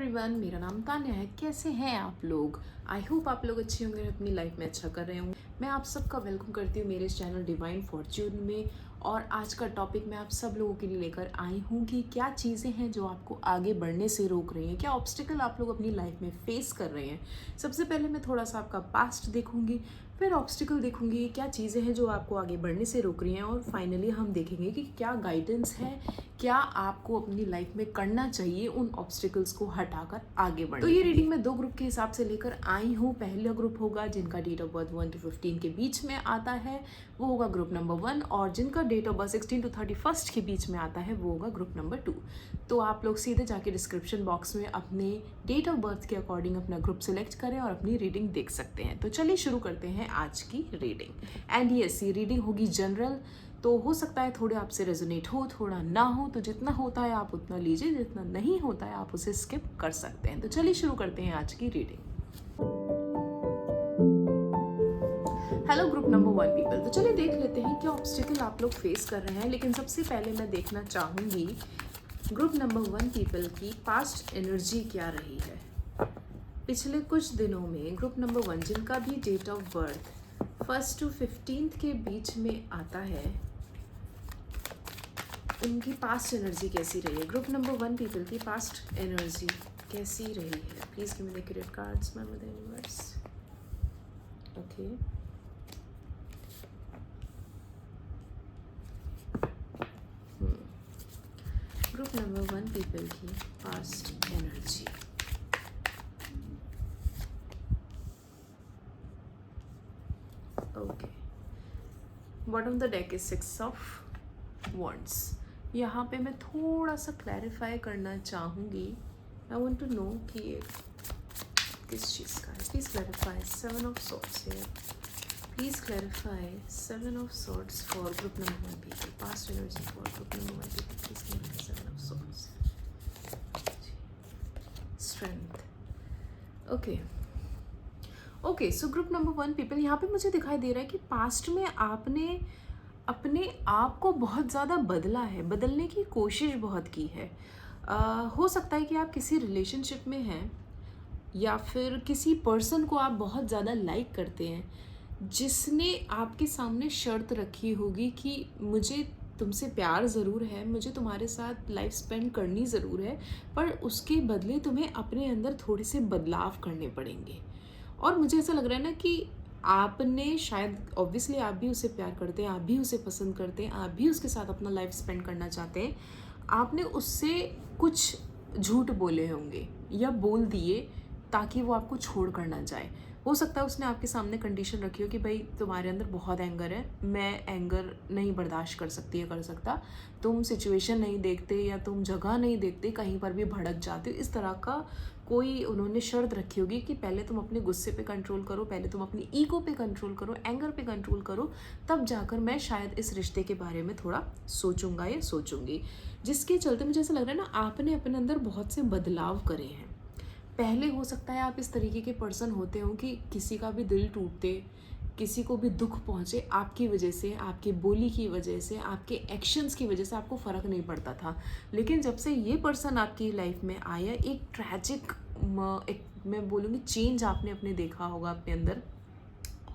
Everyone, मेरा नाम तान्या है। कैसे हैं आप लोग? आई होप आप लोग अच्छे होंगे, अपनी लाइफ में अच्छा कर रहे होंगे। मैं आप सबका वेलकम करती हूँ मेरे इस चैनल डिवाइन फॉर्च्यून में। और आज का टॉपिक मैं आप सब लोगों के लिए लेकर आई हूँ कि क्या चीज़ें हैं जो आपको आगे बढ़ने से रोक रही हैं, क्या ऑब्स्टिकल आप लोग अपनी लाइफ में फेस कर रहे हैं। सबसे पहले मैं थोड़ा सा आपका पास्ट देखूंगी, फिर ऑब्स्टिकल देखूंगी, क्या चीज़ें हैं जो आपको आगे बढ़ने से रोक रही हैं, और फाइनली हम देखेंगे कि क्या गाइडेंस है, क्या आपको अपनी लाइफ में करना चाहिए उन ऑब्स्टिकल्स को हटाकर आगे बढ़ने। तो ये रीडिंग मैं 2 ग्रुप के हिसाब से लेकर आई हूँ। पहला ग्रुप होगा जिनका डेट ऑफ बर्थ 1 to 15 के बीच में आता है, वो होगा ग्रुप नंबर 1, और जिनका डेट ऑफ बर्थ 16 to 31 के बीच में आता है वो होगा ग्रुप नंबर 2। तो आप लोग सीधे जाके डिस्क्रिप्शन बॉक्स में अपने डेट ऑफ बर्थ के अकॉर्डिंग अपना ग्रुप सिलेक्ट करें और अपनी रीडिंग देख सकते हैं। तो चलिए शुरू करते हैं आज की रीडिंग। एंड यस, ये रीडिंग होगी जनरल, तो हो सकता है थोड़े आपसे रेजोनेट हो, थोड़ा ना हो। तो जितना होता है आप उतना लीजिए, जितना नहीं होता है आप उसे स्किप कर सकते हैं। तो चलिए शुरू करते हैं आज की reading. Hello group number 1 people, तो चलिए देख लेते हैं क्या ऑब्स्टिकल आप लोग फेस कर रहे हैं। लेकिन सबसे पहले मैं देखना चाहूँगी ग्रुप नंबर 1 पीपल की पास्ट एनर्जी क्या रही है पिछले कुछ दिनों में। ग्रुप नंबर 1 जिनका भी डेट ऑफ बर्थ 1 to 15 के बीच में आता है, उनकी पास्ट एनर्जी कैसी रही है। ग्रुप नंबर 1 पीपल की पास्ट एनर्जी कैसी रही है। Please give me the accurate cards ma'am with the universe. Okay, group number 1 people की past energy. Okay, bottom of the deck is 6 of wands. यहाँ पे मैं थोड़ा सा क्लैरिफाई करना चाहूँगी। आई वांट टू नो कि ये किस चीज़ का है। प्लीज़ क्लैरिफाई 7 ऑफ सॉर्ड्स है। Please clarify 7 of swords for group number 1 people. Past energy for group number 1 people. Please clarify 7 of swords. Strength. Okay, so group number 1 people, यहाँ पे मुझे दिखाई दे रहा है कि पास्ट में आपने अपने आप को बहुत ज़्यादा बदला है, बदलने की कोशिश बहुत की है। हो सकता है कि आप किसी रिलेशनशिप में हैं या फिर किसी पर्सन को आप बहुत ज़्यादा लाइक करते हैं जिसने आपके सामने शर्त रखी होगी कि मुझे तुमसे प्यार ज़रूर है, मुझे तुम्हारे साथ लाइफ स्पेंड करनी ज़रूर है, पर उसके बदले तुम्हें अपने अंदर थोड़े से बदलाव करने पड़ेंगे। और मुझे ऐसा लग रहा है ना कि आपने शायद, ऑब्वियसली आप भी उसे प्यार करते हैं, आप भी उसे पसंद करते हैं, आप भी उसके साथ अपना लाइफ स्पेंड करना चाहते हैं। आपने उससे कुछ झूठ बोले होंगे या बोल दिए ताकि वो आपको छोड़ कर ना जाए। हो सकता है उसने आपके सामने कंडीशन रखी हो कि भाई तुम्हारे अंदर बहुत एंगर है, मैं एंगर नहीं बर्दाश्त कर सकती या कर सकता, तुम सिचुएशन नहीं देखते या तुम जगह नहीं देखते, कहीं पर भी भड़क जाते हो। इस तरह का कोई उन्होंने शर्त रखी होगी कि पहले तुम अपने गुस्से पे कंट्रोल करो, पहले तुम अपनी ईगो पे कंट्रोल करो, एंगर पे कंट्रोल करो, तब जाकर मैं शायद इस रिश्ते के बारे में थोड़ा सोचूंगा या सोचूंगी। जिसके चलते मुझे ऐसा लग रहा है ना, आपने अपने अंदर बहुत से बदलाव करे हैं। पहले हो सकता है आप इस तरीके के पर्सन होते हो कि किसी का भी दिल टूटते, किसी को भी दुख पहुंचे आपकी वजह से, आपकी बोली की वजह से, आपके एक्शंस की वजह से आपको फ़र्क नहीं पड़ता था। लेकिन जब से ये पर्सन आपकी लाइफ में आया, एक ट्रैजिक, एक मैं बोलूँगी चेंज आपने अपने देखा होगा अपने अंदर,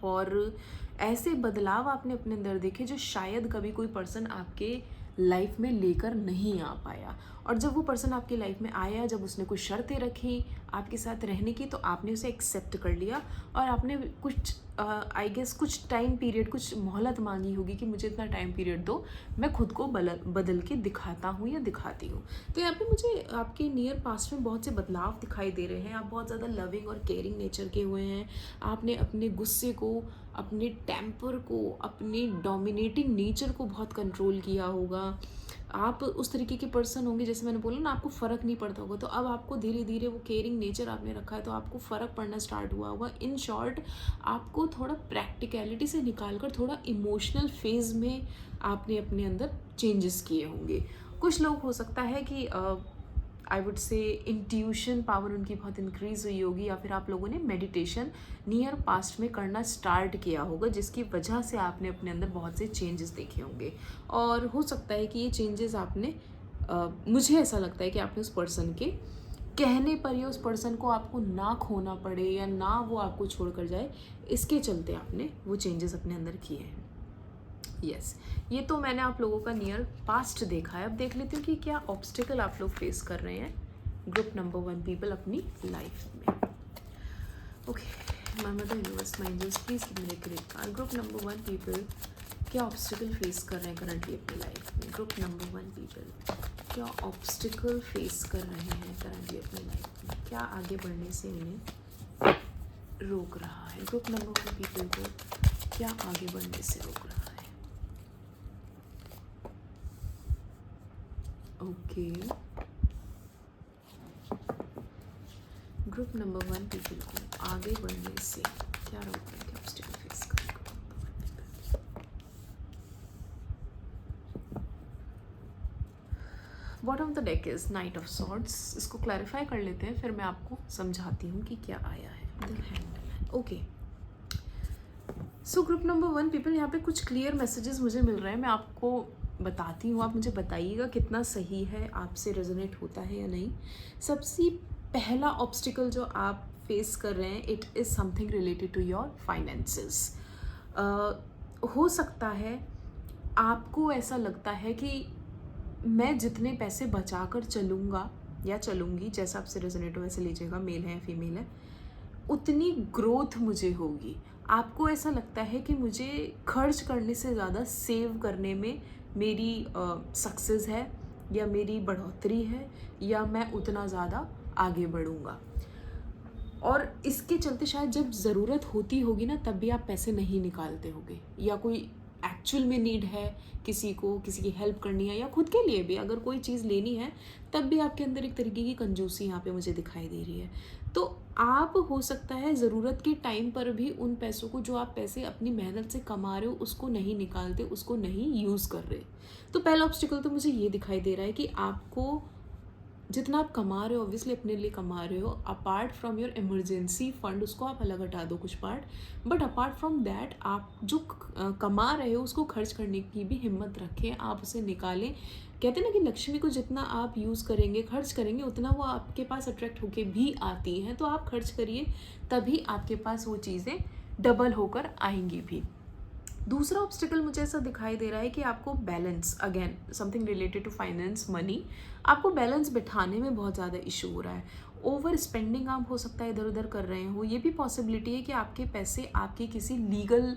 और ऐसे बदलाव आपने अपने अंदर देखे जो शायद कभी कोई पर्सन आपके लाइफ में लेकर नहीं आ पाया। और जब वो पर्सन आपकी लाइफ में आया, जब उसने कुछ शर्तें रखी आपके साथ रहने की, तो आपने उसे एक्सेप्ट कर लिया और आपने कुछ आई गेस कुछ टाइम पीरियड, कुछ मोहलत मांगी होगी कि मुझे इतना टाइम पीरियड दो, मैं खुद को बदल के दिखाता हूँ या दिखाती हूँ। तो यहाँ पे मुझे आपके नियर पास्ट में बहुत से बदलाव दिखाई दे रहे हैं। आप बहुत ज़्यादा लविंग और केयरिंग नेचर के हुए हैं। आपने अपने गुस्से को, अपने टेम्पर को, अपने डोमिनेटिंग नेचर को बहुत कंट्रोल किया होगा। आप उस तरीके के पर्सन होंगे, जैसे मैंने बोला ना, आपको फ़र्क नहीं पड़ता होगा, तो अब आपको धीरे धीरे वो केयरिंग नेचर आपने रखा है तो आपको फ़र्क पड़ना स्टार्ट हुआ होगा। इन शॉर्ट, आपको थोड़ा प्रैक्टिकलिटी से निकाल कर थोड़ा इमोशनल फेज़ में आपने अपने अंदर चेंजेस किए होंगे। कुछ लोग हो सकता है कि I would say intuition power उनकी बहुत इंक्रीज़ हुई होगी, या फिर आप लोगों ने मेडिटेशन नियर पास्ट में करना स्टार्ट किया होगा, जिसकी वजह से आपने अपने अंदर बहुत से चेंजेस देखे होंगे। और हो सकता है कि ये चेंजेस आपने मुझे ऐसा लगता है कि आपने उस पर्सन के कहने पर ही उस पर्सन को आपको ना खोना पड़े या ना वो आपको छोड़ कर जाए, इसके चलते आपने वो चेंजेस अपने अंदर किए हैं। यस, ये तो मैंने आप लोगों का नियर पास्ट देखा है। अब देख लेती हूँ कि क्या ऑब्स्टिकल आप लोग फेस कर रहे हैं ग्रुप नंबर 1 पीपल अपनी लाइफ में। Okay, my mother universe, my angels, please give me the correct card. Group number 1 people क्या ऑब्स्टिकल फेस कर रहे हैं करंटली अपनी लाइफ में। ग्रुप नंबर 1 पीपल क्या ऑब्स्टिकल फेस कर रहे हैं करंटली अपनी लाइफ में, क्या आगे बढ़ने से उन्हें रोक रहा है। ग्रुप नंबर 1 पीपल को क्या आगे बढ़ने से रोक रहा है। ओके, ग्रुप नंबर 1 पीपल को आगे बढ़ने से क्या रोक रहा है, क्या ऑब्स्टिकल फेस कर रहे हैं group number 1 people. Bottom of the deck is night of swords. इसको क्लैरिफाई कर लेते हैं, फिर मैं आपको समझाती हूँ कि क्या आया है। The handman. Okay, so group number 1 people, यहाँ पे कुछ क्लियर मैसेजेस मुझे मिल रहे हैं, मैं आपको बताती हूँ, आप मुझे बताइएगा कितना सही है, आपसे रेजोनेट होता है या नहीं। सबसे पहला ऑब्स्टिकल जो आप फेस कर रहे हैं, it is something related to your finances. हो सकता है आपको ऐसा लगता है कि मैं जितने पैसे बचा कर चलूँगा या चलूँगी, जैसा आपसे रेजोनेट हो वैसे लीजिएगा, मेल है या फीमेल है, उतनी ग्रोथ मुझे होगी। आपको ऐसा लगता है कि मुझे खर्च करने से ज़्यादा सेव करने में मेरी सक्सेस है या मेरी बढ़ोतरी है, या मैं उतना ज़्यादा आगे बढ़ूँगा। और इसके चलते शायद जब ज़रूरत होती होगी ना, तब भी आप पैसे नहीं निकालते होगे, या कोई एक्चुअल में नीड है किसी को, किसी की हेल्प करनी है, या खुद के लिए भी अगर कोई चीज़ लेनी है, तब भी आपके अंदर एक तरीके की कंजूसी यहाँ पे मुझे दिखाई दे रही है। तो आप हो सकता है ज़रूरत के टाइम पर भी उन पैसों को, जो आप पैसे अपनी मेहनत से कमा रहे हो, उसको नहीं निकालते, उसको नहीं यूज़ कर रहे। तो पहला ऑब्स्टिकल तो मुझे ये दिखाई दे रहा है कि आपको जितना आप कमा रहे हो, ऑब्वियसली अपने लिए कमा रहे हो, apart from your emergency fund, उसको आप अलग हटा दो कुछ part, but apart from that आप जो कमा रहे हो उसको खर्च करने की भी हिम्मत रखें, आप उसे निकालें। कहते हैं ना कि लक्ष्मी को जितना आप यूज़ करेंगे, खर्च करेंगे, उतना वो आपके पास अट्रैक्ट होके भी आती हैं। तो आप खर्च करिए, तभी आपके पास वो चीज़ें डबल होकर आएंगी भी। दूसरा ऑब्स्टिकल मुझे ऐसा दिखाई दे रहा है कि आपको balance, again something related to finance, money, आपको बैलेंस बिठाने में बहुत ज़्यादा इशू हो रहा है। ओवर स्पेंडिंग आप हो सकता है इधर उधर कर रहे हो। ये भी पॉसिबिलिटी है कि आपके पैसे आपके किसी लीगल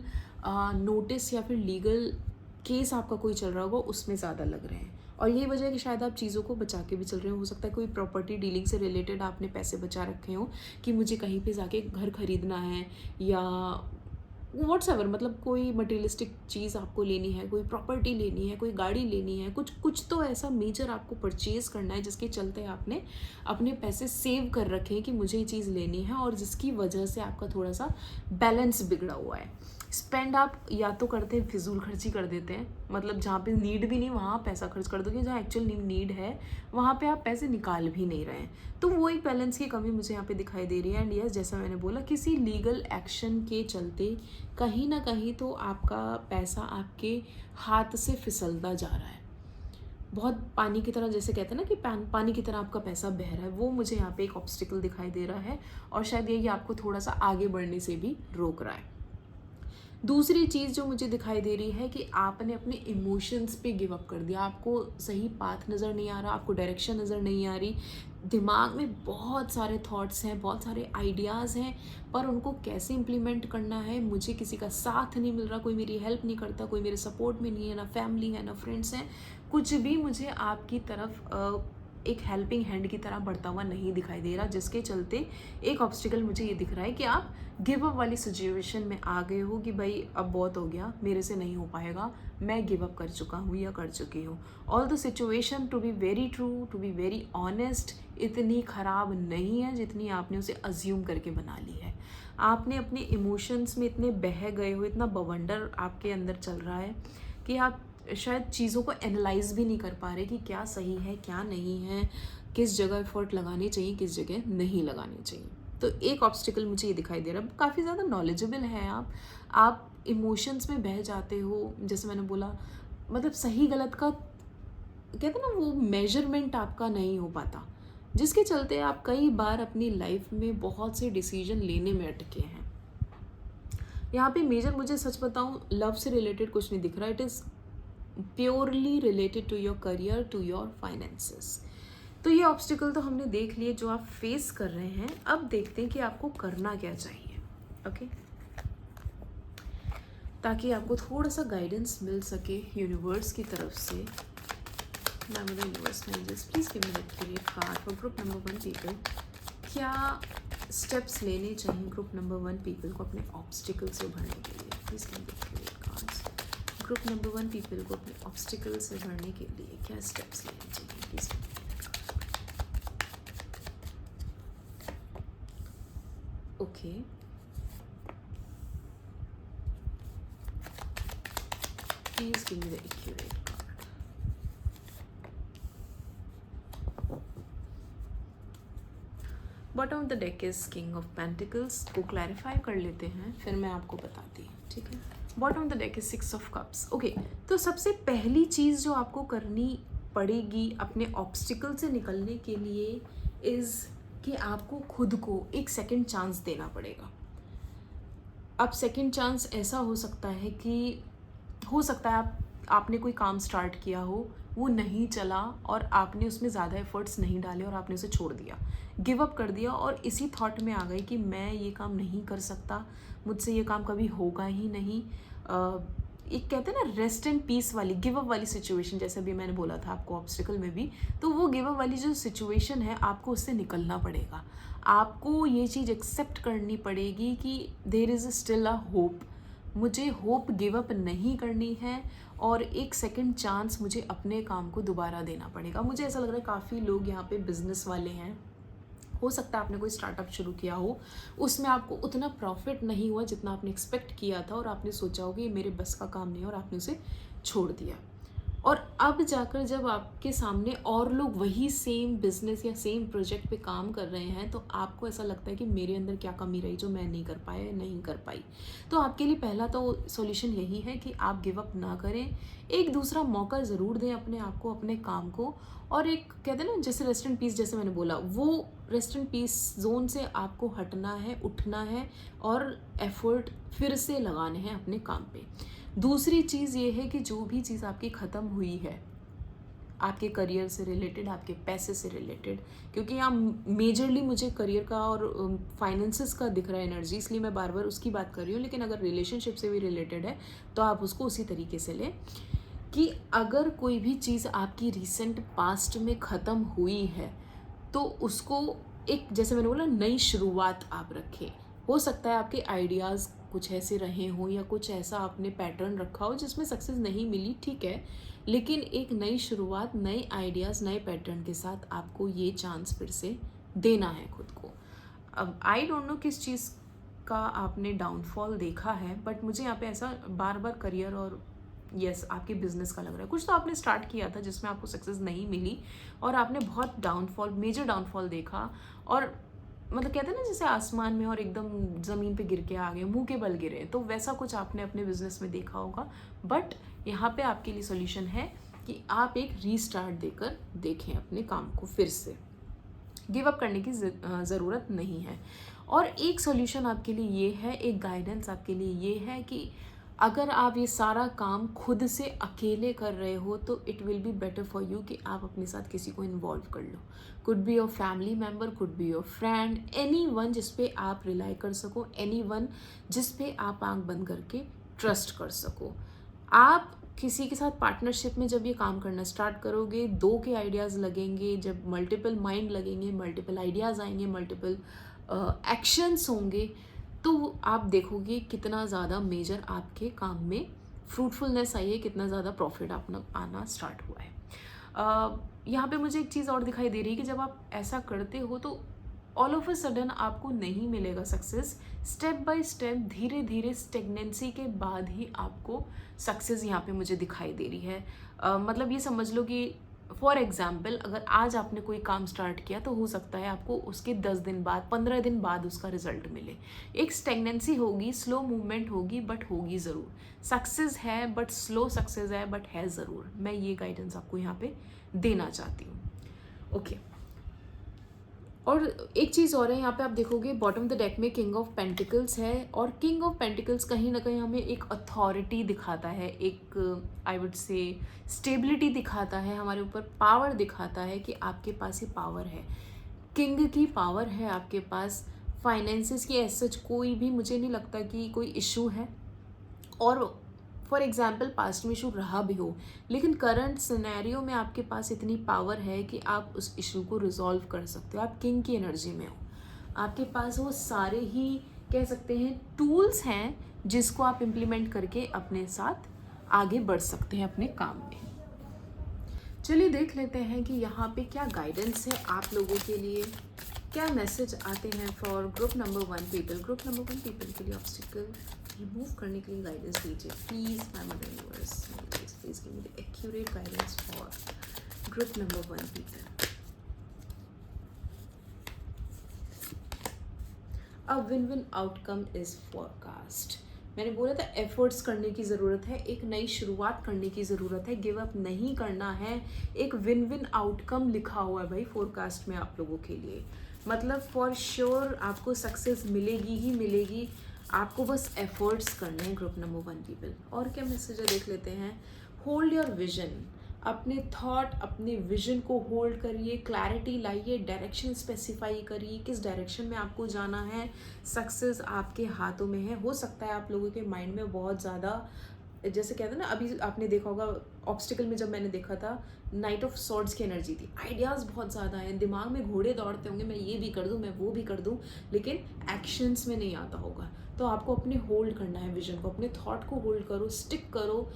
नोटिस या फिर लीगल केस आपका कोई चल रहा होगा, उसमें ज़्यादा लग रहे हैं, और यही वजह है कि शायद आप चीज़ों को बचा के भी चल रहे हो सकता है कोई प्रॉपर्टी डीलिंग से रिलेटेड आपने पैसे बचा रखे हो कि मुझे कहीं पे जाके घर खरीदना है, या व्हाट्सएवर, मतलब कोई मटेरियलिस्टिक चीज़ आपको लेनी है, कोई प्रॉपर्टी लेनी है, कोई गाड़ी लेनी है, कुछ तो ऐसा मेजर आपको परचेज़ करना है जिसके चलते आपने अपने पैसे सेव कर रखे हैं कि मुझे ये चीज़ लेनी है, और जिसकी वजह से आपका थोड़ा सा बैलेंस बिगड़ा हुआ है। स्पेंड आप या तो करते हैं, फिजूल खर्ची कर देते हैं, मतलब जहाँ पे नीड भी नहीं वहाँ पैसा खर्च कर दोगे, जहाँ एक्चुअल नीड है वहाँ पे आप पैसे निकाल भी नहीं रहे हैं। तो वो एक बैलेंस की कमी मुझे यहाँ पे दिखाई दे रही है। एंड यस, जैसा मैंने बोला, किसी लीगल एक्शन के चलते कहीं ना कहीं तो आपका पैसा आपके हाथ से फिसलता जा रहा है, बहुत पानी की तरह, जैसे कहते हैं ना कि पानी की तरह आपका पैसा बह रहा है, वो मुझे यहाँ पे एक ऑब्स्टिकल दिखाई दे रहा है, और शायद यही आपको थोड़ा सा आगे बढ़ने से भी रोक रहा है। दूसरी चीज़ जो मुझे दिखाई दे रही है कि आपने अपने इमोशंस पे गिव अप कर दिया, आपको सही पाथ नज़र नहीं आ रहा, आपको डायरेक्शन नज़र नहीं आ रही, दिमाग में बहुत सारे थॉट्स हैं, बहुत सारे आइडियाज़ हैं, पर उनको कैसे इम्प्लीमेंट करना है, मुझे किसी का साथ नहीं मिल रहा, कोई मेरी हेल्प नहीं करता, कोई मेरे सपोर्ट में नहीं है, ना फैमिली है ना फ्रेंड्स हैं, कुछ भी मुझे आपकी तरफ एक हेल्पिंग हैंड की तरह बढ़ता हुआ नहीं दिखाई दे रहा, जिसके चलते एक ऑब्स्टिकल मुझे ये दिख रहा है कि आप गिव अप वाली सिचुएशन में आ गए हो कि भाई अब बहुत हो गया, मेरे से नहीं हो पाएगा, मैं गिव अप कर चुका हूँ या कर चुकी हूँ। All the situation, to be very true, to be very honest, इतनी ख़राब नहीं है जितनी आपने उसे अज्यूम करके बना ली है। आपने अपने इमोशंस में इतने बह गए हो, इतना बवंडर आपके अंदर चल रहा है कि आप शायद चीज़ों को एनालाइज भी नहीं कर पा रहे कि क्या सही है क्या नहीं है, किस जगह एफर्ट लगाने चाहिए, किस जगह नहीं लगाने चाहिए। तो एक ऑब्स्टिकल मुझे ये दिखाई दे रहा है। काफ़ी ज़्यादा नॉलेजेबल है आप इमोशंस में बह जाते हो, जैसे मैंने बोला, मतलब सही गलत का कहते हैं ना, वो मेजरमेंट आपका नहीं हो पाता, जिसके चलते आप कई बार अपनी लाइफ में बहुत से डिसीजन लेने में अटके हैं। यहाँ पे मेजर, मुझे सच बताऊँ, लव से रिलेटेड कुछ नहीं दिख रहा। It is purely related to your career, to your finances. तो ये ऑब्स्टिकल तो हमने देख लिए जो आप फेस कर रहे हैं। अब देखते हैं कि आपको करना क्या चाहिए। ओके, ताकि आपको थोड़ा सा गाइडेंस मिल सके यूनिवर्स की तरफ से। Universe please give me the accurate card for group number 1 people. क्या स्टेप्स लेने चाहिए ग्रुप नंबर 1 पीपल को अपने ऑब्स्टिकल से उभरने के लिए? Please give me the accurate cards. Group number 1 people को अपने ऑब्स्टिकल से उभरने के लिए क्या स्टेप्स लेने चाहिए? Please. Okay, please give me the accurate card. Bottom of the deck is king of pentacles. को क्लैरिफाई कर लेते हैं, फिर मैं आपको बताती हूँ, ठीक है। Bottom of the deck is 6 of cups. Okay, तो सबसे पहली चीज़ जो आपको करनी पड़ेगी अपने ऑब्स्टिकल से निकलने के लिए इज़ कि आपको खुद को एक सेकंड चांस देना पड़ेगा। अब सेकंड चांस ऐसा हो सकता है कि आपने कोई काम स्टार्ट किया हो, वो नहीं चला और आपने उसमें ज़्यादा एफर्ट्स नहीं डाले और आपने उसे छोड़ दिया, गिव अप कर दिया और इसी थॉट में आ गए कि मैं ये काम नहीं कर सकता, मुझसे ये काम कभी होगा ही नहीं। एक कहते हैं ना रेस्ट एंड पीस वाली, गिव अप वाली सिचुएशन, जैसे अभी मैंने बोला था आपको ऑब्स्टिकल में भी, तो वो गिव अप वाली जो सिचुएशन है आपको उससे निकलना पड़ेगा। आपको ये चीज़ एक्सेप्ट करनी पड़ेगी कि there is still a hope. मुझे होप गिव अप नहीं करनी है और एक सेकंड चांस मुझे अपने काम को दोबारा देना पड़ेगा। मुझे ऐसा लग रहा है काफ़ी लोग यहाँ पे बिजनेस वाले हैं। हो सकता है आपने कोई स्टार्टअप शुरू किया हो, उसमें आपको उतना प्रॉफिट नहीं हुआ जितना आपने एक्सपेक्ट किया था और आपने सोचा होगा ये मेरे बस का काम नहीं है और आपने उसे छोड़ दिया। और अब जाकर जब आपके सामने और लोग वही सेम बिजनेस या सेम प्रोजेक्ट पे काम कर रहे हैं तो आपको ऐसा लगता है कि मेरे अंदर क्या कमी रही जो मैं नहीं कर पाया, नहीं कर पाई। तो आपके लिए पहला तो सॉल्यूशन यही है कि आप गिव अप ना करें, एक दूसरा मौका ज़रूर दें अपने आप को, अपने काम को। और एक कहते हैं ना जैसे रेस्ट एंड पीस, जैसे मैंने बोला, वो रेस्ट एंड पीस जोन से आपको हटना है, उठना है और एफर्ट फिर से लगाने हैं अपने काम पे। दूसरी चीज़ ये है कि जो भी चीज़ आपकी ख़त्म हुई है, आपके करियर से रिलेटेड, आपके पैसे से रिलेटेड, क्योंकि यहाँ मेजरली मुझे करियर का और फाइनेंसेस का दिख रहा है एनर्जी, इसलिए मैं बार बार उसकी बात कर रही हूँ। लेकिन अगर रिलेशनशिप से भी रिलेटेड है तो आप उसको उसी तरीके से लें कि अगर कोई भी चीज़ आपकी रिसेंट पास्ट में ख़त्म हुई है तो उसको एक, जैसे मैंने बोला, नई शुरुआत आप रखें। हो सकता है आपके आइडियाज़ कुछ ऐसे रहे हों या कुछ ऐसा आपने पैटर्न रखा हो जिसमें सक्सेस नहीं मिली, ठीक है, लेकिन एक नई शुरुआत, नए आइडियाज़, नए पैटर्न के साथ आपको ये चांस फिर से देना है खुद को। अब आई डोंट नो किस चीज़ का आपने डाउनफॉल देखा है, बट मुझे यहाँ पे ऐसा बार बार करियर और यस आपके बिजनेस का लग रहा है। कुछ तो आपने स्टार्ट किया था जिसमें आपको सक्सेस नहीं मिली और आपने बहुत डाउनफॉल, मेजर डाउनफॉल देखा और मतलब कहते हैं ना जैसे आसमान में और एकदम ज़मीन पे गिर के आ गए, मुंह के बल गिरे, तो वैसा कुछ आपने अपने बिजनेस में देखा होगा। बट यहाँ पे आपके लिए सॉल्यूशन है कि आप एक रीस्टार्ट देकर देखें अपने काम को, फिर से गिव अप करने की ज़रूरत नहीं है। और एक सॉल्यूशन आपके लिए ये है, एक गाइडेंस आपके लिए ये है कि अगर आप ये सारा काम खुद से अकेले कर रहे हो तो it will be better for you कि आप अपने साथ किसी को इन्वॉल्व कर लो। Could be your family member, could be your friend, any one जिस पे आप रिलाई कर सको, एनी वन जिस पे आप आंख बंद करके ट्रस्ट कर सको। आप किसी के साथ पार्टनरशिप में जब ये काम करना स्टार्ट करोगे, दो के आइडियाज़ लगेंगे, जब मल्टीपल माइंड लगेंगे, मल्टीपल आइडियाज़ आएंगे, मल्टीपल एक्शंस होंगे, तो आप देखोगे कितना ज़्यादा मेजर आपके काम में फ्रूटफुलनेस आई है, कितना ज़्यादा प्रॉफिट अपना आना स्टार्ट हुआ है। यहाँ पे मुझे एक चीज़ और दिखाई दे रही है कि जब आप ऐसा करते हो तो ऑल ऑफ अ सडन आपको नहीं मिलेगा सक्सेस। स्टेप बाय स्टेप, धीरे धीरे, स्टेगनेंसी के बाद ही आपको सक्सेस यहाँ पे मुझे दिखाई दे रही है। मतलब ये समझ लो कि फॉर एग्जाम्पल अगर आज आपने कोई काम स्टार्ट किया तो हो सकता है आपको उसके 10 दिन बाद, 15 दिन बाद उसका रिजल्ट मिले। एक स्टेगनेंसी होगी, स्लो मूवमेंट होगी, बट होगी ज़रूर। सक्सेस है बट स्लो सक्सेस है, बट है ज़रूर। मैं ये गाइडेंस आपको यहाँ पे देना चाहती हूँ। ओके, और एक चीज़ और है यहाँ पे, आप देखोगे बॉटम द डेक में किंग ऑफ पेंटिकल्स है, और किंग ऑफ पेंटिकल्स कहीं ना कहीं हमें एक अथॉरिटी दिखाता है, एक आई वुड से स्टेबिलिटी दिखाता है, हमारे ऊपर पावर दिखाता है कि आपके पास ये पावर है, किंग की पावर है आपके पास। फाइनेंसेस की एज सच कोई भी मुझे नहीं लगता कि कोई इशू है, और फॉर एग्जाम्पल पास्ट में इशू रहा भी हो, लेकिन करंट सिनेरियो में आपके पास इतनी पावर है कि आप उस इशू को रिजॉल्व कर सकते हो। आप किंग की एनर्जी में हो, आपके पास वो सारे ही कह सकते हैं टूल्स हैं जिसको आप इम्प्लीमेंट करके अपने साथ आगे बढ़ सकते हैं अपने काम में। चलिए देख लेते हैं कि यहाँ पे क्या गाइडेंस है आप लोगों के लिए, क्या मैसेज आते हैं for group number 1 people. Group number 1 people के लिए ऑब्स्टिकल रिमूव करने के लिए गाइडेंस दीजिए please my mother universe, please give me the accurate guidance for group number 1 people. A win win outcome is forecast. मैंने बोला था एफर्ट्स करने की ज़रूरत है, एक नई शुरुआत करने की ज़रूरत है, गिव अप नहीं करना है। एक विन विन आउटकम लिखा हुआ है भाई फोरकास्ट में आप लोगों के लिए, मतलब फॉर श्योर आपको सक्सेस मिलेगी ही मिलेगी, आपको बस एफर्ट्स करने हैं ग्रुप नंबर 1 पीपल। और क्या मैसेज है देख लेते हैं। होल्ड योर विजन, अपने थॉट अपने विजन को होल्ड करिए, क्लैरिटी लाइए, डायरेक्शन स्पेसिफाई करिए, किस डायरेक्शन में आपको जाना है। सक्सेस आपके हाथों में है। हो सकता है आप लोगों के माइंड में बहुत ज़्यादा, जैसे कहते हैं ना, अभी आपने देखा होगा ऑब्स्टिकल में जब मैंने देखा था, नाइट ऑफ सॉर्ड्स की एनर्जी थी, आइडियाज़ बहुत ज़्यादा हैं, दिमाग में घोड़े दौड़ते होंगे, मैं ये भी कर दूँ, मैं वो भी कर दूँ, लेकिन एक्शंस में नहीं आता होगा। तो आपको अपने होल्ड करना है विजन को, अपने थॉट को होल्ड करो, स्टिक करो,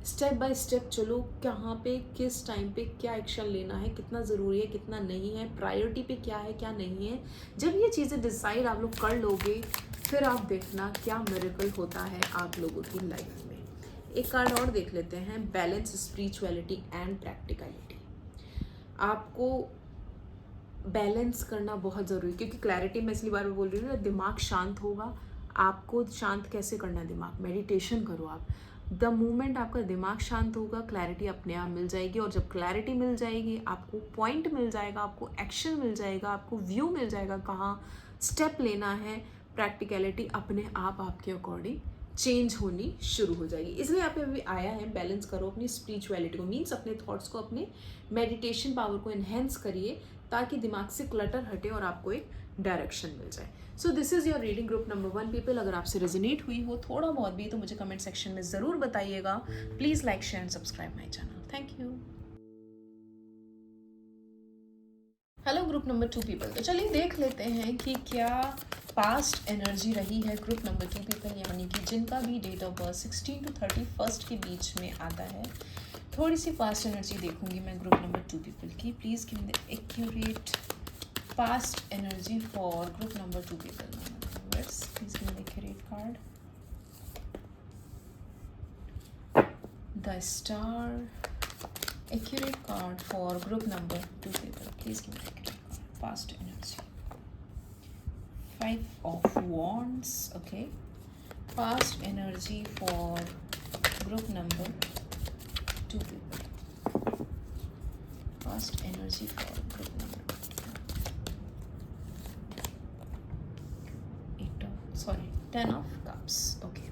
स्टेप बाय स्टेप चलो, कहाँ पे किस टाइम पे क्या एक्शन लेना है, कितना ज़रूरी है कितना नहीं है, प्रायोरिटी पे क्या है क्या नहीं है। जब ये चीज़ें डिसाइड आप लोग कर लोगे, फिर आप देखना क्या मिरेकल होता है आप लोगों की लाइफ में। एक कार्ड और देख लेते हैं, बैलेंस स्पिरिचुअलिटी एंड प्रैक्टिकलिटी। आपको बैलेंस करना बहुत ज़रूरी है, क्योंकि क्लैरिटी मैं इसलिए बार बार बोल रही हूँ ना, दिमाग शांत होगा। आपको शांत कैसे करना है दिमाग, मेडिटेशन करो आप। द मोमेंट आपका दिमाग शांत होगा, क्लैरिटी अपने आप मिल जाएगी, और जब क्लैरिटी मिल जाएगी आपको पॉइंट मिल जाएगा, आपको एक्शन मिल जाएगा, आपको व्यू मिल जाएगा कहाँ स्टेप लेना है, प्रैक्टिकलिटी अपने आप आपके अकॉर्डिंग चेंज होनी शुरू हो जाएगी। इसलिए आप अभी आया है, बैलेंस करो अपनी स्पिरिचुअलिटी को, मीन्स अपने थॉट्स को, अपने मेडिटेशन पावर को एनहेंस करिए, ताकि दिमाग से क्लटर हटे और आपको एक डायरेक्शन मिल जाए। So this is your reading group number 1 people. अगर आपसे रेजोनेट हुई हो थोड़ा बहुत भी तो मुझे कमेंट सेक्शन में ज़रूर बताइएगा। Please like share and subscribe my channel. Thank you. Hello group number 2 people. तो चलिए देख लेते हैं कि क्या पास्ट एनर्जी रही है ग्रुप नंबर 2 पीपल, यानी कि जिनका भी डेट ऑफ बर्थ 16 to 31 के बीच में आता है। थोड़ी सी पास्ट एनर्जी देखूंगी मैं ग्रुप नंबर 2 पीपल की। Please give me the accurate past energy for group number 2 people. Please give me the accurate card. The star. Accurate card for group number 2 people. Please give me the accurate card. Past energy. 5 of Wands. Okay. Past energy for group number 2 people. Past energy for group number 10 of Cups. Okay.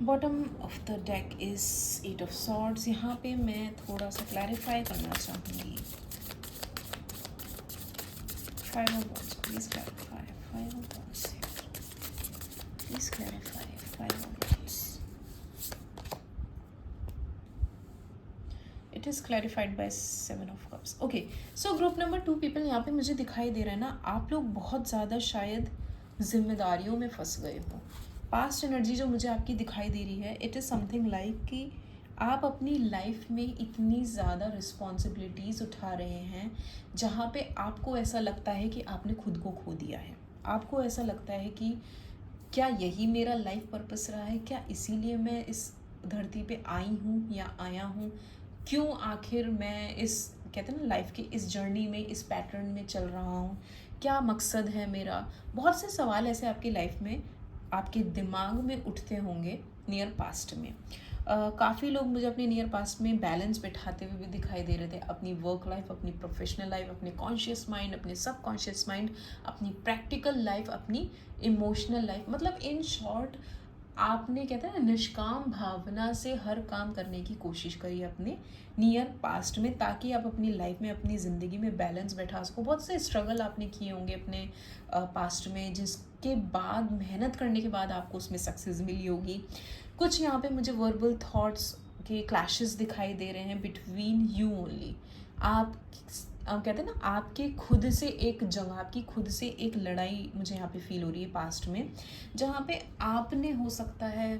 Bottom of the deck is 8 of Swords. यहाँ पे मैं थोड़ा सा clarify करना चाहूँगी। 5 of Wands. Please clarify. 5 of Wands. Please clarify. 5 of Wands. It is clarified by 7 of Cups. Okay. So group number 2 people, यहाँ पे मुझे दिखाई दे रहा है ना, आप लोग बहुत ज़्यादा शायद जिम्मेदारियों में फंस गए हो। पास्ट एनर्जी जो मुझे आपकी दिखाई दे रही है, इट इज़ समथिंग लाइक कि आप अपनी लाइफ में इतनी ज़्यादा रिस्पॉन्सिबिलिटीज़ उठा रहे हैं, जहाँ पे आपको ऐसा लगता है कि आपने खुद को खो दिया है। आपको ऐसा लगता है कि क्या यही मेरा लाइफ पर्पस रहा है, क्या इसीलिए मैं इस धरती पे आई हूँ या आया हूँ, क्यों आखिर मैं इस कहते हैं ना लाइफ की इस जर्नी में, इस पैटर्न में चल रहा हूँ, क्या मकसद है मेरा। बहुत से सवाल ऐसे आपकी लाइफ में आपके दिमाग में उठते होंगे नियर पास्ट में। काफ़ी लोग मुझे अपने नियर पास्ट में बैलेंस बिठाते हुए भी दिखाई दे रहे थे, अपनी वर्क लाइफ, अपनी प्रोफेशनल लाइफ, अपने कॉन्शियस माइंड, अपने सब कॉन्शियस माइंड, अपनी प्रैक्टिकल लाइफ, अपनी इमोशनल लाइफ। मतलब इन शॉर्ट आपने कहते हैं ना निष्काम भावना से हर काम करने की कोशिश करी अपने नियर पास्ट में, ताकि आप अपनी लाइफ में, अपनी ज़िंदगी में बैलेंस बैठा सको। बहुत से स्ट्रगल आपने किए होंगे अपने पास्ट में, जिसके बाद मेहनत करने के बाद आपको उसमें सक्सेस मिली होगी। कुछ यहाँ पे मुझे वर्बल थॉट्स के क्लैशेस दिखाई दे रहे हैं बिटवीन यू ओनली। आप कहते हैं ना आपके खुद से एक जंग, आपकी खुद से एक लड़ाई मुझे यहाँ पे फील हो रही है पास्ट में, जहाँ पे आपने हो सकता है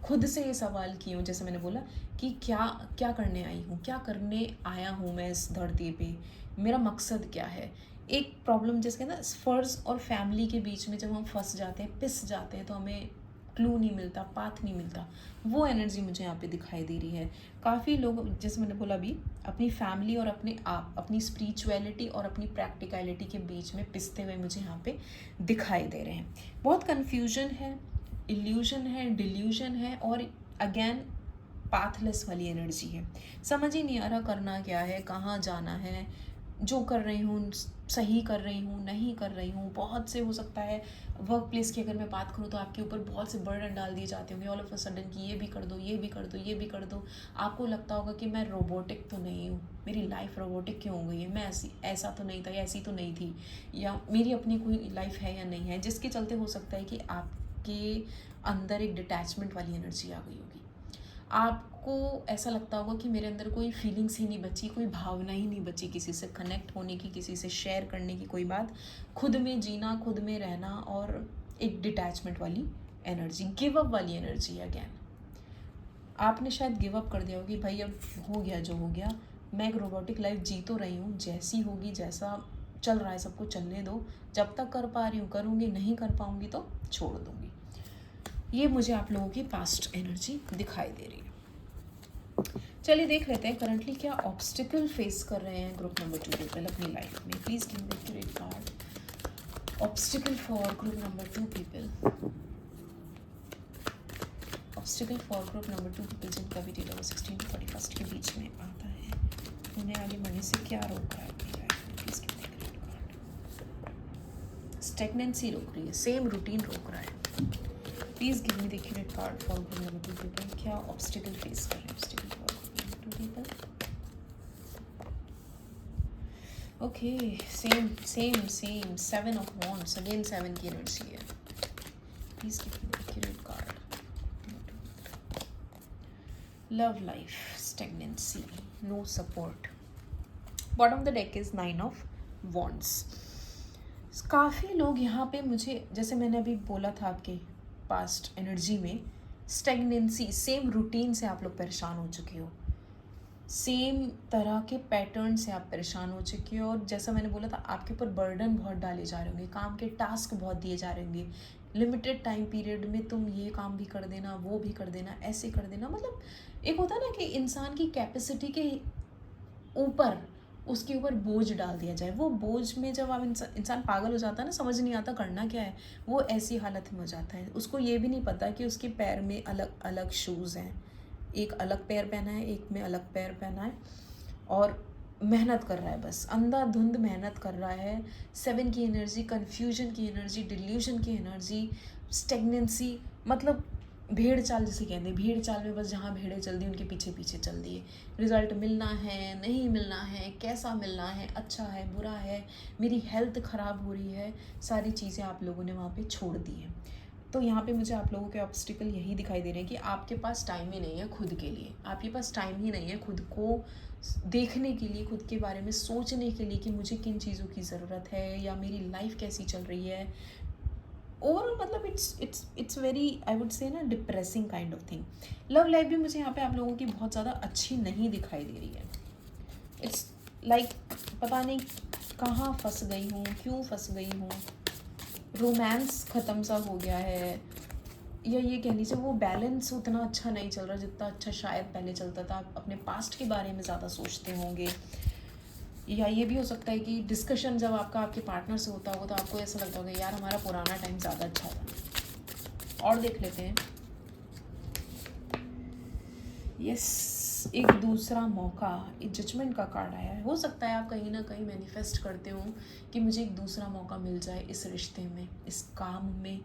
खुद से ये सवाल किए हूँ, जैसे मैंने बोला कि क्या क्या करने आई हूँ, क्या करने आया हूँ मैं इस धरती पे, मेरा मकसद क्या है। एक प्रॉब्लम जैसे ना फ़र्ज और फैमिली के बीच में जब हम फंस जाते हैं, पिस जाते हैं, तो हमें क्लू नहीं मिलता, पाथ नहीं मिलता, वो एनर्जी मुझे यहाँ पे दिखाई दे रही है। काफ़ी लोग जैसे मैंने बोला अभी अपनी फैमिली और अपने आप, अपनी स्पिरिचुअलिटी और अपनी प्रैक्टिकलिटी के बीच में पिसते हुए मुझे यहाँ पे दिखाई दे रहे हैं। बहुत कन्फ्यूजन है, इल्यूजन है, डिल्यूजन है, और अगेन पाथलेस वाली एनर्जी है। समझ ही नहीं आ रहा करना क्या है, कहाँ जाना है, जो कर रही हूँ सही कर रही हूँ, नहीं कर रही हूँ। बहुत से हो सकता है वर्क प्लेस की अगर मैं बात करूँ तो आपके ऊपर बहुत से बर्डन डाल दिए जाते होंगे ऑल ऑफ अ सडन कि ये भी कर दो, ये भी कर दो, ये भी कर दो। आपको लगता होगा कि मैं रोबोटिक तो नहीं हूँ, मेरी लाइफ रोबोटिक क्यों हो गई है, मैं ऐसा तो नहीं था, या ऐसी तो नहीं थी, या मेरी अपनी कोई लाइफ है या नहीं है, जिसके चलते हो सकता है कि आपके अंदर एक डिटैचमेंट वाली एनर्जी आ गई होगी। आपको ऐसा लगता होगा कि मेरे अंदर कोई फीलिंग्स ही नहीं बची, कोई भावना ही नहीं बची किसी से कनेक्ट होने की, किसी से शेयर करने की कोई बात, खुद में जीना, खुद में रहना, और एक डिटैचमेंट वाली एनर्जी, गिव अप वाली एनर्जी। अगेन आपने शायद गिव अप कर दिया होगी, भाई अब हो गया जो हो गया, मैं एक रोबोटिक लाइफ जी तो रही हूँ, जैसी होगी, जैसा चल रहा है सबको चलने दो, जब तक कर पा रही हूँ करूँगी, नहीं कर पाऊँगी तो छोड़ दूँगी। ये मुझे आप लोगों की पास्ट एनर्जी दिखाई दे रही है। चलिए देख लेते हैं करंटली क्या ऑब्स्टिकल फेस कर रहे हैं ग्रुप नंबर 2 पीपल अपनी लाइफ में। Please give me the accurate card obstacle for group number 2 people. Obstacle for group number 2 people जिनका भी डेट 16 to 41 के बीच में आता है, उन्हें आगे बढ़ने से क्या रोक रहा है अपनी लाइफ में। Please give me the accurate card. Stagnancy रोक रही है, सेम रूटीन रोक रहा है। Please give me the accurate card for group number 2 people. क्या ऑब्स्टिकल फेस कर रहे हैं obstacle for people? Okay, same 7 of wands, again 7 की एनर्जी है। Please give me the accurate card. Love life, stagnancy, no support. Bottom of the deck is 9 of wands. काफ़ी लोग यहाँ पे मुझे, जैसे मैंने अभी बोला था आपके पास्ट एनर्जी में, स्टेगनेंसी, सेम रूटीन से आप लोग परेशान हो चुके हो, सेम तरह के पैटर्न से आप परेशान हो चुके हो, और जैसा मैंने बोला था आपके ऊपर बर्डन बहुत डाले जा रहे होंगे, काम के टास्क बहुत दिए जा रहे होंगे, लिमिटेड टाइम पीरियड में तुम ये काम भी कर देना, वो भी कर देना, ऐसे कर देना। मतलब एक होता है ना कि इंसान की कैपेसिटी के ऊपर उसके ऊपर बोझ डाल दिया जाए। वो बोझ में जब आप इंसान पागल हो जाता है ना, समझ नहीं आता करना क्या है, वो ऐसी हालत में हो जाता है। उसको ये भी नहीं पता कि उसके पैर में अलग अलग शूज़ हैं, एक अलग पैर पहना है, एक में अलग पैर पहना है, और मेहनत कर रहा है, बस अंधाधुंध मेहनत कर रहा है। 7 की एनर्जी, कन्फ्यूजन की एनर्जी, डिल्यूजन की एनर्जी, स्टेगनेंसी, मतलब भेड़ चाल जिसे कहते हैं, भेड़ चाल में बस जहाँ भेड़ें चल दी उनके पीछे पीछे चल दिए। रिजल्ट मिलना है, नहीं मिलना है, कैसा मिलना है, अच्छा है, बुरा है, मेरी हेल्थ ख़राब हो रही है, सारी चीज़ें आप लोगों ने वहाँ पे छोड़ दी हैं। तो यहाँ पे मुझे आप लोगों के ऑब्स्टिकल यही दिखाई दे रहे हैं कि आपके पास टाइम ही नहीं है खुद के लिए, आपके पास टाइम ही नहीं है खुद को देखने के लिए, खुद के बारे में सोचने के लिए कि मुझे किन चीज़ों की ज़रूरत है, या मेरी लाइफ कैसी चल रही है। ओवरऑल मतलब it's very, I would say ना, depressing kind of thing. Love life भी मुझे यहाँ पे आप लोगों की बहुत ज़्यादा अच्छी नहीं दिखाई दे रही है। इट्स लाइक पता नहीं कहाँ फंस गई हूँ, क्यों फंस गई हूँ, रोमांस ख़त्म सा हो गया है, या ये कह लीजिए वो बैलेंस उतना अच्छा नहीं चल रहा जितना अच्छा शायद पहले चलता था। आप अपने पास्ट के बारे में ज़्यादा सोचते होंगे, या ये भी हो सकता है कि डिस्कशन जब आपका आपके पार्टनर से होता होगा तो आपको ऐसा लगता होगा यार हमारा पुराना टाइम ज़्यादा अच्छा था। और देख लेते हैं यस, एक दूसरा मौका, एक जजमेंट का कार्ड आया है। हो सकता है आप कहीं ना कहीं मैनिफेस्ट करते हो कि मुझे एक दूसरा मौका मिल जाए इस रिश्ते में, इस काम में।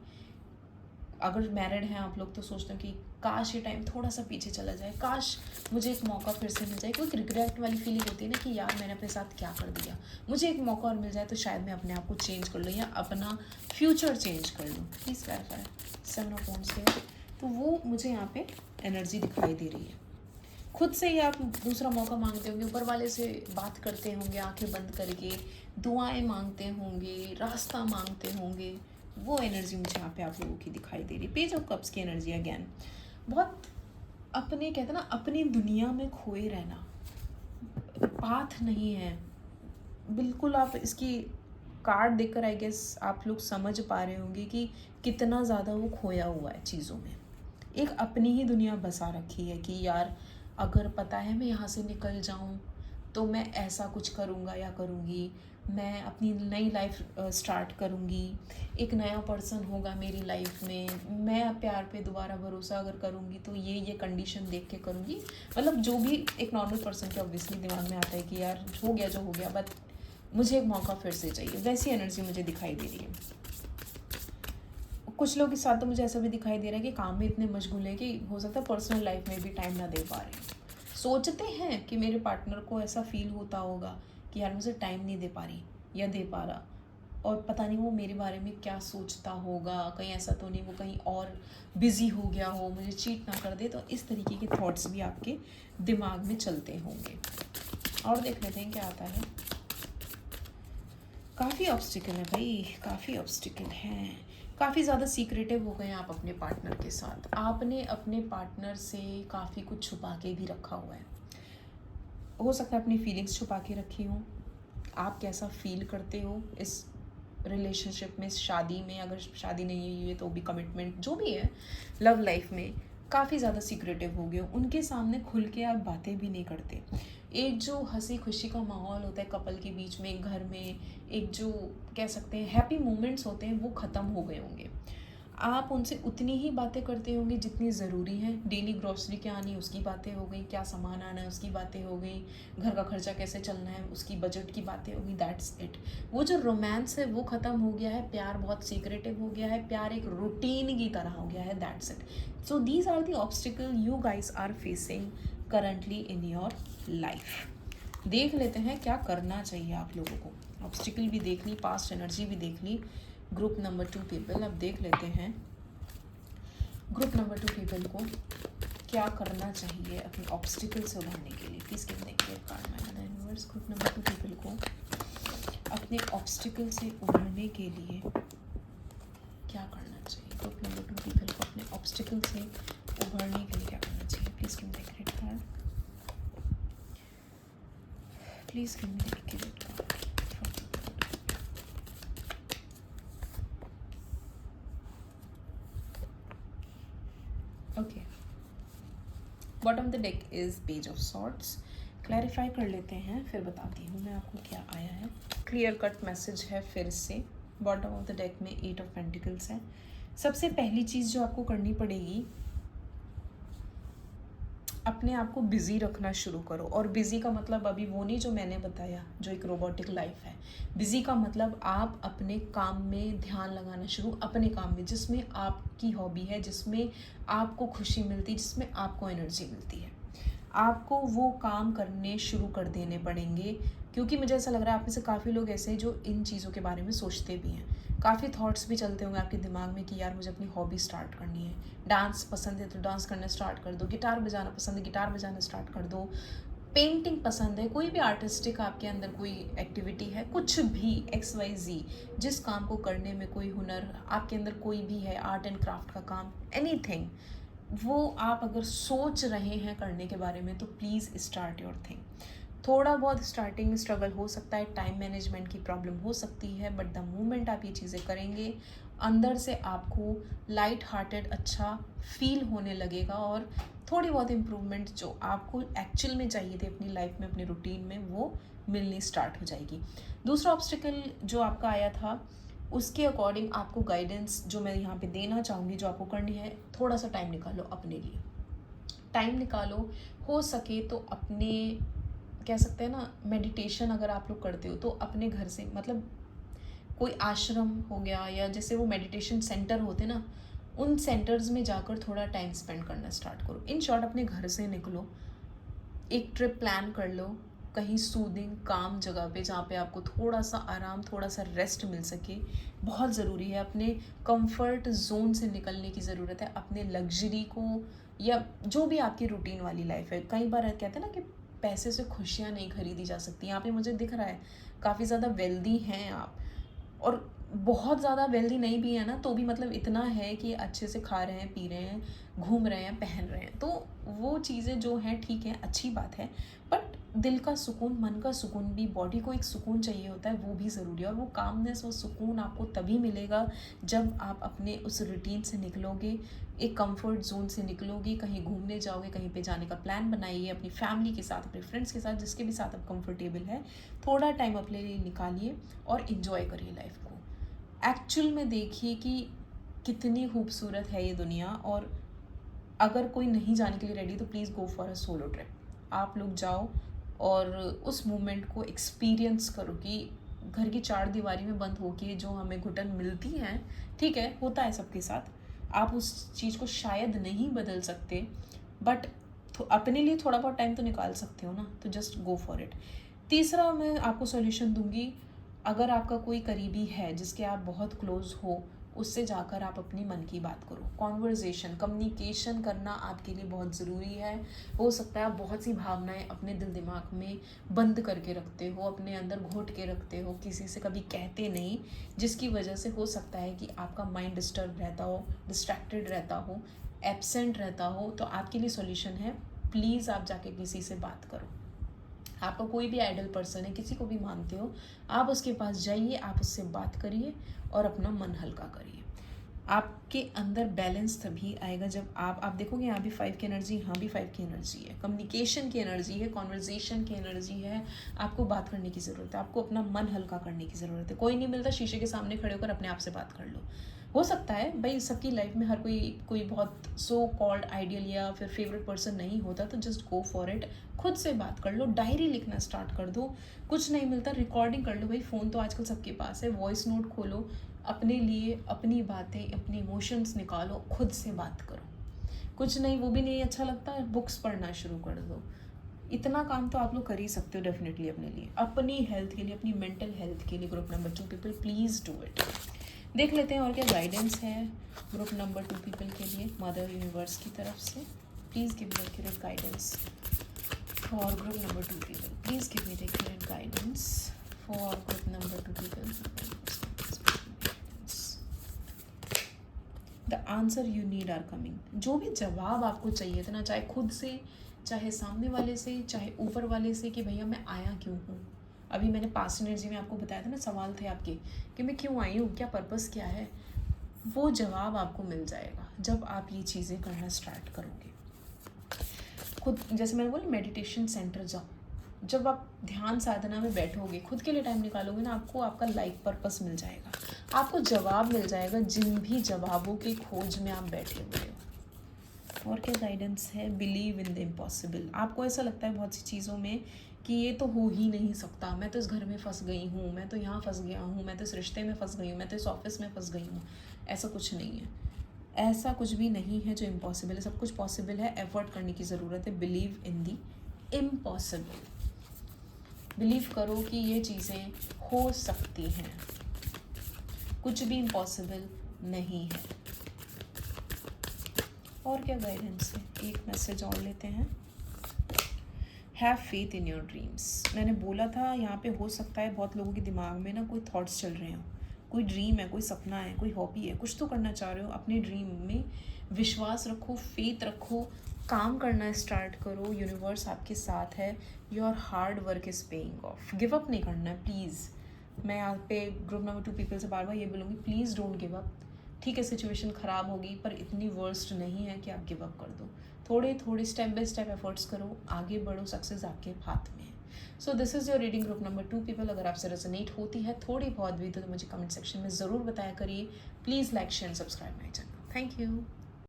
अगर मैरिड हैं आप लोग तो सोचते हो कि काश ये टाइम थोड़ा सा पीछे चला जाए, काश मुझे एक मौका फिर से मिल जाए। क्योंकि रिग्रेट वाली फीलिंग होती है ना कि यार मैंने अपने साथ क्या कर दिया, मुझे एक मौका और मिल जाए तो शायद मैं अपने आप को चेंज कर लूँ या अपना फ्यूचर चेंज कर लूँ। प्लीज़ क्लैरिफाई 7 ऑफ वांड्स है। तो वो मुझे यहाँ पे एनर्जी दिखाई दे रही है। खुद से ही आप दूसरा मौका मांगते होंगे, ऊपर वाले से बात करते होंगे आंखें बंद करके, दुआएं मांगते होंगे, रास्ता मांगते होंगे। वो एनर्जी मुझे यहाँ पे आप लोगों की दिखाई दे रही। पेज ऑफ कप्स की एनर्जी अगेन, बहुत अपने कहते हैं ना अपनी दुनिया में खोए रहना, पाथ नहीं है बिल्कुल। आप इसकी कार्ड देखकर आई गेस आप लोग समझ पा रहे होंगे कि कितना ज़्यादा वो खोया हुआ है चीज़ों में। एक अपनी ही दुनिया बसा रखी है कि यार अगर पता है मैं यहाँ से निकल जाऊँ तो मैं ऐसा कुछ करूँगा या करूँगी, मैं अपनी नई लाइफ स्टार्ट करूँगी, एक नया पर्सन होगा मेरी लाइफ में, मैं प्यार पे दोबारा भरोसा अगर करूँगी तो ये कंडीशन देख के करूँगी। मतलब जो भी एक नॉर्मल पर्सन के ऑब्वियसली दिमाग में आता है कि यार हो गया जो हो गया, बट मुझे एक मौका फिर से चाहिए, वैसी एनर्जी मुझे दिखाई दे रही है। कुछ लोग के साथ तो मुझे ऐसा भी दिखाई दे रहा है कि काम में इतने मशगूल है कि हो सकता है पर्सनल लाइफ में भी टाइम ना दे पा रहे हैं। सोचते हैं कि मेरे पार्टनर को ऐसा फील होता होगा कि यार मुझे टाइम नहीं दे पा रही या दे पा रहा, और पता नहीं वो मेरे बारे में क्या सोचता होगा, कहीं ऐसा तो नहीं वो कहीं और बिज़ी हो गया हो, मुझे चीट ना कर दे। तो इस तरीके के थॉट्स भी आपके दिमाग में चलते होंगे। और देख लेते हैं क्या आता है। काफ़ी ऑब्स्टिकल है भाई, काफ़ी ऑब्स्टिकल हैं, काफ़ी ज़्यादा सीक्रेटिव हो गए हैं आप अपने पार्टनर के साथ। आपने अपने पार्टनर से काफ़ी कुछ छुपा के भी रखा हुआ है। हो सकता है अपनी फीलिंग्स छुपा के रखी हो, आप कैसा फील करते हो इस रिलेशनशिप में, शादी में, अगर शादी नहीं हुई है तो भी कमिटमेंट जो भी है लव लाइफ में, काफ़ी ज़्यादा सीक्रेटिव हो गए हो। उनके सामने खुल के आप बातें भी नहीं करते। एक जो हंसी खुशी का माहौल होता है कपल के बीच में, घर में एक जो कह सकते हैं हैप्पी मोमेंट्स होते हैं वो ख़त्म हो गए होंगे। आप उनसे उतनी ही बातें करते होंगे जितनी ज़रूरी हैं। डेली ग्रॉसरी क्या आनी है उसकी बातें हो गई, क्या सामान आना है उसकी बातें हो गई, घर का खर्चा कैसे चलना है उसकी बजट की बातें हो गई, दैट्स इट। वो जो रोमांस है वो ख़त्म हो गया है, प्यार बहुत सीक्रेटिव हो गया है, प्यार एक रूटीन की तरह हो गया है, that's it. So these are the obstacle you guys are facing currently in your life. देख लेते हैं क्या करना चाहिए आप लोगों को। ऑब्स्टिकल भी देख ली, पास्ट एनर्जी भी देख ली। ग्रुप नंबर 2 पीपल, अब देख लेते हैं ग्रुप नंबर 2 पीपल को क्या करना चाहिए अपने ऑब्स्टिकल से उभरने के लिए। Please give me the clear card my universe. Group number 2 people को अपने ऑब्स्टिकल से उभरने के लिए क्या करना चाहिए। ग्रुप नंबर 2 पीपल को अपने ऑब्स्टिकल से उभरने के लिए क्या करना चाहिए। Please give me the clear card, please give me the clear card. Okay, bottom the deck is page of swords. Clarify कर लेते हैं फिर बताती हूँ मैं आपको क्या आया है। क्लियर कट मैसेज है फिर से। बॉटम ऑफ द डेक में 8 ऑफ पेंटिकल्स है। सबसे पहली चीज़ जो आपको करनी पड़ेगी, अपने आप को बिज़ी रखना शुरू करो। और बिज़ी का मतलब अभी वो नहीं जो मैंने बताया जो एक रोबोटिक लाइफ है। बिज़ी का मतलब आप अपने काम में ध्यान लगाना शुरू, अपने काम में जिसमें आपकी हॉबी है, जिसमें आपको खुशी मिलती है, जिसमें आपको एनर्जी मिलती है, आपको वो काम करने शुरू कर देने पड़ेंगे। क्योंकि मुझे ऐसा लग रहा है आप में से काफ़ी लोग ऐसे हैं जो इन चीज़ों के बारे में सोचते भी हैं। काफ़ी थॉट्स भी चलते होंगे आपके दिमाग में कि यार मुझे अपनी हॉबी स्टार्ट करनी है। डांस पसंद है तो डांस करना स्टार्ट कर दो, गिटार बजाना पसंद है गिटार बजाना स्टार्ट कर दो, पेंटिंग पसंद है, कोई भी आर्टिस्टिक आपके अंदर कोई एक्टिविटी है, कुछ भी XYZ, जिस काम को करने में कोई हुनर आपके अंदर कोई भी है, आर्ट एंड क्राफ्ट का काम, एनीथिंग, वो आप अगर सोच रहे हैं करने के बारे में तो प्लीज़ स्टार्ट योर थिंग। थोड़ा बहुत स्टार्टिंग में स्ट्रगल हो सकता है, टाइम मैनेजमेंट की प्रॉब्लम हो सकती है, बट द मोमेंट आप ये चीज़ें करेंगे अंदर से आपको लाइट हार्टेड अच्छा फील होने लगेगा और थोड़ी बहुत इम्प्रूवमेंट जो आपको एक्चुअल में चाहिए थी अपनी लाइफ में, अपनी रूटीन में, वो मिलनी स्टार्ट हो जाएगी। दूसरा ऑब्स्टिकल जो आपका आया था उसके अकॉर्डिंग आपको गाइडेंस जो मैं यहाँ पे देना चाहूँगी, जो आपको करनी है, थोड़ा सा टाइम निकालो अपने लिए। टाइम निकालो, हो सके तो अपने, कह सकते हैं ना, मेडिटेशन अगर आप लोग करते हो तो अपने घर से, मतलब कोई आश्रम हो गया या जैसे वो मेडिटेशन सेंटर होते ना, उन सेंटर्स में जाकर थोड़ा टाइम स्पेंड करना स्टार्ट करो। इन शॉर्ट अपने घर से निकलो, एक ट्रिप प्लान कर लो कहीं सूदिंग काम जगह पे, जहाँ पे आपको थोड़ा सा आराम, थोड़ा सा रेस्ट मिल सके। बहुत ज़रूरी है, अपने कंफर्ट जोन से निकलने की ज़रूरत है, अपने लग्जरी को या जो भी आपकी रूटीन वाली लाइफ है। कई बार कहते हैं ना कि पैसे से खुशियाँ नहीं खरीदी जा सकती। यहाँ पे मुझे दिख रहा है काफ़ी ज़्यादा वेल्दी हैं आप, और बहुत ज़्यादा वेल्दी नहीं भी है ना तो भी मतलब इतना है कि अच्छे से खा रहे हैं, पी रहे हैं, घूम रहे हैं, पहन रहे हैं, तो वो चीज़ें जो हैं ठीक है, अच्छी बात है। बट दिल का सुकून, मन का सुकून भी, बॉडी को एक सुकून चाहिए होता है, वो भी ज़रूरी है। और वो कामनेस और सुकून आपको तभी मिलेगा जब आप अपने उस रूटीन से निकलोगे, एक कंफर्ट जोन से निकलोगे, कहीं घूमने जाओगे, कहीं पे जाने का प्लान बनाइए अपनी फैमिली के साथ, अपने फ्रेंड्स के साथ, जिसके भी साथ आप कंफर्टेबल है। थोड़ा टाइम अपने लिए निकालिए और इन्जॉय करिए लाइफ को। एक्चुअल में देखिए कि कितनी खूबसूरत है ये दुनिया, और अगर कोई नहीं जाने के लिए रेडी तो please go for a solo trip. आप लोग जाओ और उस मोमेंट को एक्सपीरियंस करो कि घर की चार दीवारी में बंद होके जो हमें घुटन मिलती हैं, ठीक है, होता है सबके साथ, आप उस चीज़ को शायद नहीं बदल सकते, बट अपने लिए थोड़ा बहुत टाइम तो निकाल सकते हो ना, तो जस्ट गो फॉर इट। तीसरा मैं आपको सॉल्यूशन दूंगी, अगर आपका कोई करीबी है जिसके आप बहुत क्लोज हो, उससे जाकर आप अपनी मन की बात करो। कॉन्वर्जेशन, कम्युनिकेशन करना आपके लिए बहुत ज़रूरी है। हो सकता है आप बहुत सी भावनाएं अपने दिल दिमाग में बंद करके रखते हो, अपने अंदर घोट के रखते हो, किसी से कभी कहते नहीं, जिसकी वजह से हो सकता है कि आपका माइंड डिस्टर्ब रहता हो, डिस्ट्रैक्टेड रहता हो, एब्सेंट रहता हो। तो आपके लिए सॉल्यूशन है, प्लीज़ आप जाके किसी से बात करो। आपका कोई भी आइडल पर्सन है, किसी को भी मानते हो, आप उसके पास जाइए, आप उससे बात करिए और अपना मन हल्का करिए। आपके अंदर बैलेंस तभी आएगा जब आप देखोगे यहाँ भी 5 की एनर्जी, यहाँ भी 5 की एनर्जी है, कम्युनिकेशन की एनर्जी है, कॉन्वर्जेशन की एनर्जी है। आपको बात करने की ज़रूरत है, आपको अपना मन हल्का करने की ज़रूरत है। कोई नहीं मिलता, शीशे के सामने खड़े होकर अपने आप से बात कर लो। हो सकता है भाई सबकी लाइफ में हर कोई बहुत सो कॉल्ड आइडियल या फिर फेवरेट पर्सन नहीं होता, तो जस्ट गो फॉर इट, खुद से बात कर लो, डायरी लिखना स्टार्ट कर दो। कुछ नहीं मिलता, रिकॉर्डिंग कर लो, भाई फ़ोन तो आजकल सबके पास है, वॉइस नोट खोलो, अपने लिए अपनी बातें, अपने इमोशंस निकालो, खुद से बात करो। कुछ नहीं, वो भी नहीं अच्छा लगता, बुक्स पढ़ना शुरू कर दो। इतना काम तो आप लोग कर ही सकते हो डेफिनेटली अपने लिए, अपनी हेल्थ के लिए, अपनी मेंटल हेल्थ के लिए। Group number 2 people, please do it. देख लेते हैं और क्या गाइडेंस है ग्रुप नंबर 2 पीपल के लिए मदर यूनिवर्स की तरफ से। Please give me accurate guidance for group number 2 people. Please give me the accurate guidance for group number 2 people. The answer you need are coming. जो भी जवाब आपको चाहिए था ना, चाहे खुद से, चाहे सामने वाले से, चाहे ऊपर वाले से, कि भैया मैं आया क्यों हूँ। अभी मैंने पास्ट एनर्जी में आपको बताया था ना, सवाल थे आपके कि मैं क्यों आई हूँ, क्या पर्पस क्या है, वो जवाब आपको मिल जाएगा जब आप ये चीज़ें करना स्टार्ट करोगे। खुद, जैसे मैंने बोला, मेडिटेशन सेंटर जाओ, जब आप ध्यान साधना में बैठोगे, खुद के लिए टाइम निकालोगे ना, आपको आपका लाइफ पर्पस मिल जाएगा, आपको जवाब मिल जाएगा जिन भी जवाबों की खोज में आप बैठे हुए हो। और क्या गाइडेंस है, बिलीव इन द इम्पॉसिबल। आपको ऐसा लगता है बहुत सी चीज़ों में कि ये तो हो ही नहीं सकता, मैं तो इस घर में फंस गई हूँ, मैं तो यहाँ फंस गया हूँ, मैं तो इस रिश्ते में फंस गई हूँ, मैं तो इस ऑफिस में फंस गई हूँ। ऐसा कुछ नहीं है, ऐसा कुछ भी नहीं है जो इम्पॉसिबल है, सब कुछ पॉसिबल है। एफर्ट करने की ज़रूरत है। Believe in the impossible, believe करो कि ये चीज़ें हो सकती हैं, कुछ भी इम्पॉसिबल नहीं है। और क्या गाइडेंस है, एक मैसेज और लेते हैं। Have faith in your dreams. मैंने बोला था यहाँ पे हो सकता है बहुत लोगों के दिमाग में ना कोई थॉट्स चल रहे हो, कोई ड्रीम है, कोई सपना है, कोई हॉबी है, कुछ तो करना चाह रहे हो। अपने ड्रीम में विश्वास रखो, फेथ रखो, काम करना स्टार्ट करो, यूनिवर्स आपके साथ है। Your hard work is paying off. Give up नहीं करना है प्लीज़। मैं यहाँ पे ग्रुप नंबर 2 पीपल से बार बार ये बोलूँगी, प्लीज़ डोंट गिव अप। ठीक है, सिचुएशन ख़राब होगी पर इतनी वर्स्ट नहीं है कि आप गिव अप कर दो। थोड़े थोड़े स्टेप बाय स्टेप एफर्ट्स करो, आगे बढ़ो, सक्सेस आपके हाथ में है। So this is your reading group number 2 people. अगर आपसे रेजोनेट होती है थोड़ी बहुत भी तो मुझे कमेंट सेक्शन में ज़रूर बताया करिए। Please like share and subscribe my channel. Thank you.